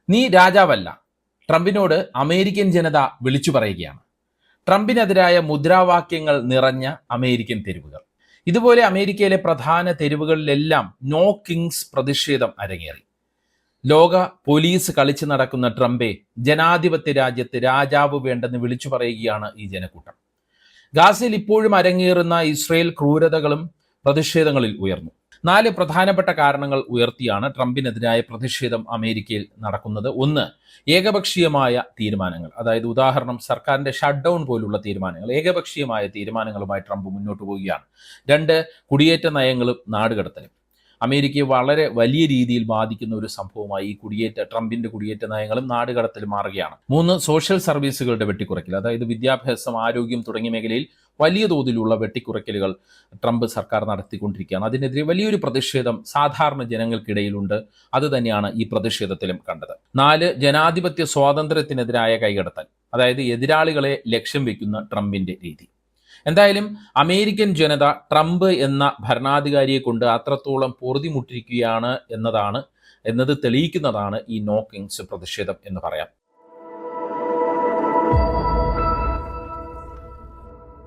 നീ രാജാവല്ല, ട്രംപിനോട് അമേരിക്കൻ ജനത വിളിച്ചു പറയുകയാണ്. ട്രംപിനെതിരായ മുദ്രാവാക്യങ്ങൾ നിറഞ്ഞ അമേരിക്കൻ തെരുവുകൾ. ഇതുപോലെ അമേരിക്കയിലെ പ്രധാന തെരുവുകളിലെല്ലാം നോ കിങ്സ് പ്രതിഷേധം അരങ്ങേറി. ലോക പോലീസ് കളിച്ചു നടക്കുന്ന ട്രംപെ ജനാധിപത്യ രാജ്യത്ത് രാജാവ് വേണ്ടെന്ന് വിളിച്ചു പറയുകയാണ് ഈ ജനക്കൂട്ടം. ഗാസയിൽ ഇപ്പോഴും അരങ്ങേറുന്ന ഇസ്രയേൽ ക്രൂരതകളും പ്രതിഷേധങ്ങളിൽ ഉയർന്നു. 4 പ്രധാനപ്പെട്ട കാരണങ്ങൾ ഉയർത്തിയാണ് ട്രംപിനെതിരായ പ്രതിഷേധം അമേരിക്കയിൽ നടക്കുന്നത്. 1, ഏകപക്ഷീയമായ തീരുമാനങ്ങൾ. അതായത് ഉദാഹരണം, സർക്കാരിന്റെ ഷട്ട് ഡൗൺ പോലുള്ള തീരുമാനങ്ങൾ. ഏകപക്ഷീയമായ തീരുമാനങ്ങളുമായി ട്രംപ് മുന്നോട്ട് പോവുകയാണ്. 2, കുടിയേറ്റ നയങ്ങളും നാടുകടത്തലും. അമേരിക്കയെ വളരെ വലിയ രീതിയിൽ ബാധിക്കുന്ന ഒരു സംഭവമായി ഈ ട്രംപിന്റെ കുടിയേറ്റ നയങ്ങളും നാടുകടത്തലും മാറുകയാണ്. 3, സോഷ്യൽ സർവീസുകളുടെ വെട്ടിക്കുറയ്ക്കൽ. അതായത് വിദ്യാഭ്യാസം, ആരോഗ്യം തുടങ്ങിയ മേഖലയിൽ വലിയ തോതിലുള്ള വെട്ടിക്കുറയ്ക്കലുകൾ ട്രംപ് സർക്കാർ നടത്തിക്കൊണ്ടിരിക്കുകയാണ്. അതിനെതിരെ വലിയൊരു പ്രതിഷേധം സാധാരണ ജനങ്ങൾക്കിടയിലുണ്ട്. അത് തന്നെയാണ് ഈ പ്രതിഷേധത്തിലും കണ്ടത്. 4, ജനാധിപത്യ സ്വാതന്ത്ര്യത്തിനെതിരായ കൈകടത്തൽ. അതായത് എതിരാളികളെ ലക്ഷ്യം വെക്കുന്ന ട്രംപിന്റെ രീതി. എന്തായാലും അമേരിക്കൻ ജനത ട്രംപ് എന്ന ഭരണാധികാരിയെ കൊണ്ട് അത്രത്തോളം പൊറുതിമുട്ടിരിക്കുകയാണ് എന്നത് തെളിയിക്കുന്നതാണ് ഈ നോ കിങ്സ് പ്രതിഷേധം എന്ന് പറയാം.